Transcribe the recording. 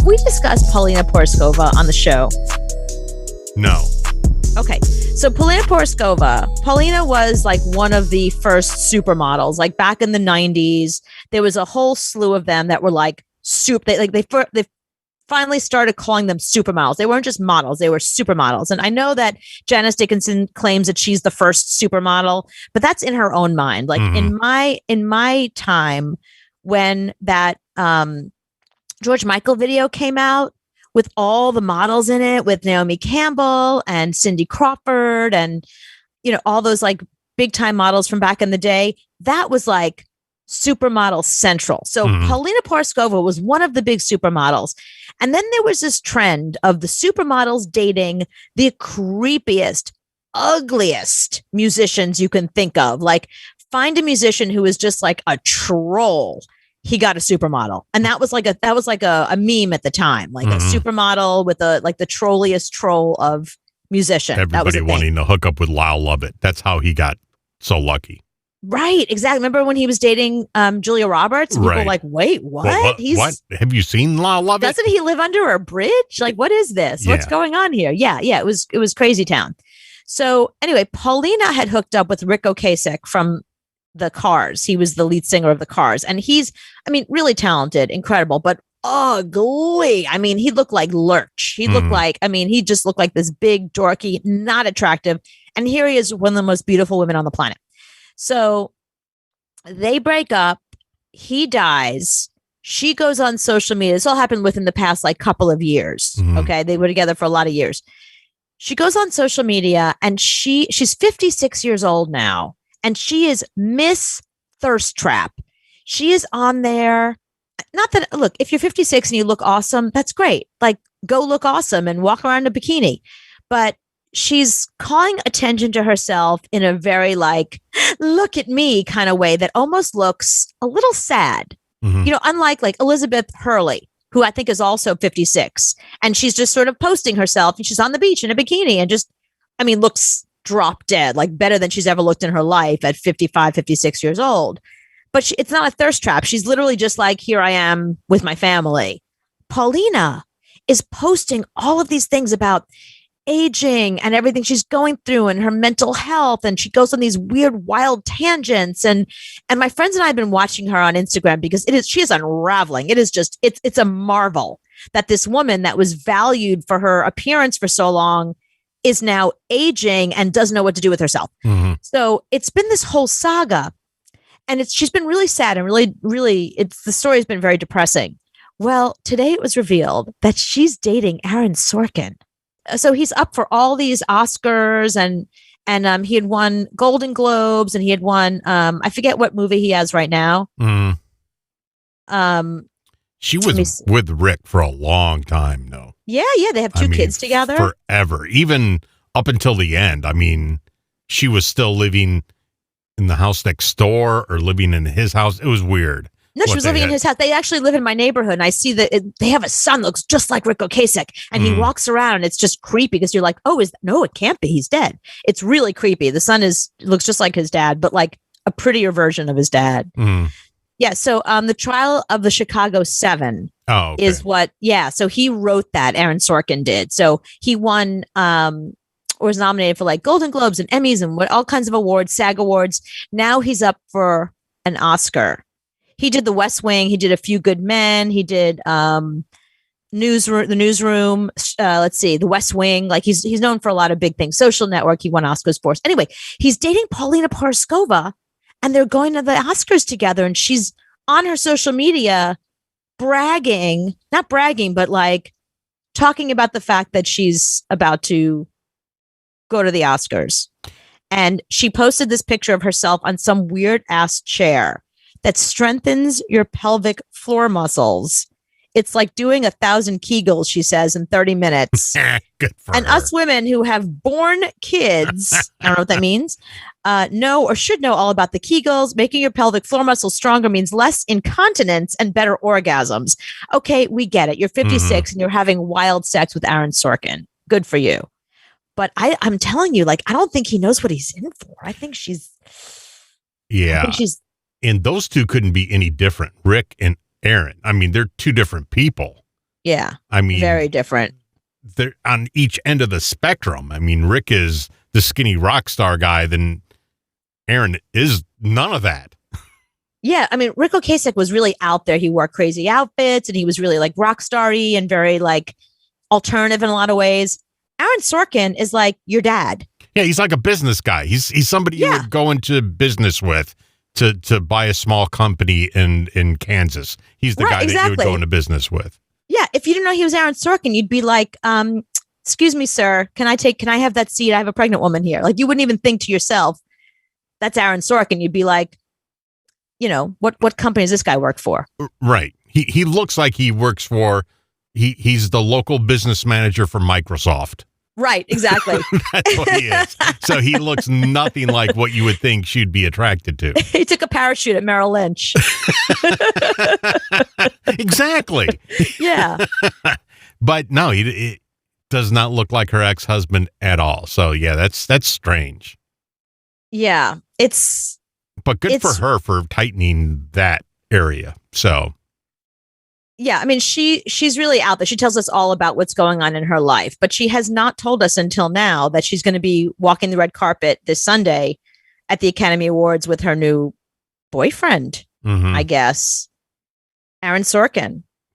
Have we discussed Paulina Porizkova on the show? No. Okay, so Paulina was like one of the first supermodels. Like back in the 90s, there was a whole slew of them that were like they finally started calling them supermodels. They weren't just models, they were supermodels. And I know that Janice Dickinson claims that she's the first supermodel, but that's in her own mind. Like in my time when that George Michael video came out, with all the models in it, with Naomi Campbell and Cindy Crawford and, all those like big time models from back in the day, that was like supermodel central. So Paulina Porizkova was one of the big supermodels. And then there was this trend of the supermodels dating the creepiest, ugliest musicians you can think of. Like find a musician who is just like a troll. He got a supermodel. And that was like a meme at the time, like a supermodel with the trolliest troll of musician. Everybody wanting to hook up with Lyle Lovett. That's how he got so lucky. Right. Exactly. Remember when he was dating Julia Roberts? And people were like, wait, what? What? Have you seen Lyle Lovett? Doesn't he live under a bridge? Like, what is this? What's going on here? Yeah. It was crazy town. So anyway, Paulina had hooked up with Rick Ocasek from the Cars. He was the lead singer of the Cars. And he's, really talented, incredible, but ugly. He looked like Lurch. He looked like, he just looked like this big, dorky, not attractive. And here he is, one of the most beautiful women on the planet. So they break up. He dies. She goes on social media. This all happened within the past like couple of years. Okay. They were together for a lot of years. She goes on social media and she's 56 years old now. And she is Miss Thirst Trap. She is on there. Not that, look, if you're 56 and you look awesome, that's great. Like, go look awesome and walk around in a bikini. But she's calling attention to herself in a very like, look at me kind of way that almost looks a little sad. Unlike like Elizabeth Hurley, who I think is also 56. And she's just sort of posting herself and she's on the beach in a bikini and just, looks drop dead, like better than she's ever looked in her life at 55, 56 years old. But it's not a thirst trap. She's literally just like, here I am with my family. Paulina is posting all of these things about aging and everything she's going through and her mental health. And she goes on these weird, wild tangents. And my friends and I have been watching her on Instagram because she is unraveling. It is just, it's a marvel that this woman that was valued for her appearance for so long is now aging and doesn't know what to do with herself. So it's been this whole saga and she's been really sad and really, the story has been very depressing. Well, today it was revealed that she's dating Aaron Sorkin. So he's up for all these Oscars and he had won Golden Globes and he had won, I forget what movie he has right now. She was with Rick for a long time, though. Yeah. They have two kids together. Forever. Even up until the end. She was still living in the house next door or living in his house. It was weird. No, she was living in his house. They actually live in my neighborhood. And I see that they have a son that looks just like Rick Ocasek. And he walks around and it's just creepy because you're like, no, it can't be. He's dead. It's really creepy. The son looks just like his dad, but like a prettier version of his dad. Yeah. So the trial of the Chicago 7 is what. Yeah. So he wrote that. Aaron Sorkin did. So he won or was nominated for like Golden Globes and Emmys and all kinds of awards, SAG awards. Now he's up for an Oscar. He did The West Wing. He did A Few Good Men. He did the Newsroom. Let's see, The West Wing. Like he's known for a lot of big things. Social Network. He won Oscars for. Anyway, he's dating Paulina Porizkova. And they're going to the Oscars together. And she's on her social media not bragging, but like talking about the fact that she's about to go to the Oscars. And she posted this picture of herself on some weird ass chair that strengthens your pelvic floor muscles. It's like doing 1,000 Kegels, she says, in 30 minutes. Good for and her. Us women who have born kids, I don't know what that means, know or should know all about the Kegels. Making your pelvic floor muscles stronger means less incontinence and better orgasms. Okay, we get it. You're 56 and you're having wild sex with Aaron Sorkin. Good for you. But I'm telling you, like, I don't think he knows what he's in for. I think she's... Yeah. And those two couldn't be any different. Rick and Aaron. I mean, they're two different people. Yeah. I mean, very different. They're on each end of the spectrum. I mean, Rick is the skinny rock star guy, then Aaron is none of that. Yeah, I mean, Rick Ocasek was really out there. He wore crazy outfits, and he was really like rock starry and very like alternative in a lot of ways. Aaron Sorkin is like your dad. Yeah, he's like a business guy. He's somebody you would go into business with to buy a small company in Kansas. He's the guy that you would go into business with. Yeah, if you didn't know he was Aaron Sorkin, you'd be like, excuse me, sir, can I have that seat? I have a pregnant woman here. Like, you wouldn't even think to yourself, that's Aaron Sorkin. You'd be like, you know, what company does this guy work for? Right. He looks like he works for, he's the local business manager for Microsoft. Right, exactly. That's what he is. So he looks nothing like what you would think she'd be attracted to. He took a parachute at Merrill Lynch. Exactly. Yeah. But no, it does not look like her ex-husband at all. So yeah, that's strange. Yeah, But good for her for tightening that area. So. Yeah, I mean, she's really out there. She tells us all about what's going on in her life, but she has not told us until now that she's going to be walking the red carpet this Sunday at the Academy Awards with her new boyfriend, I guess, Aaron Sorkin.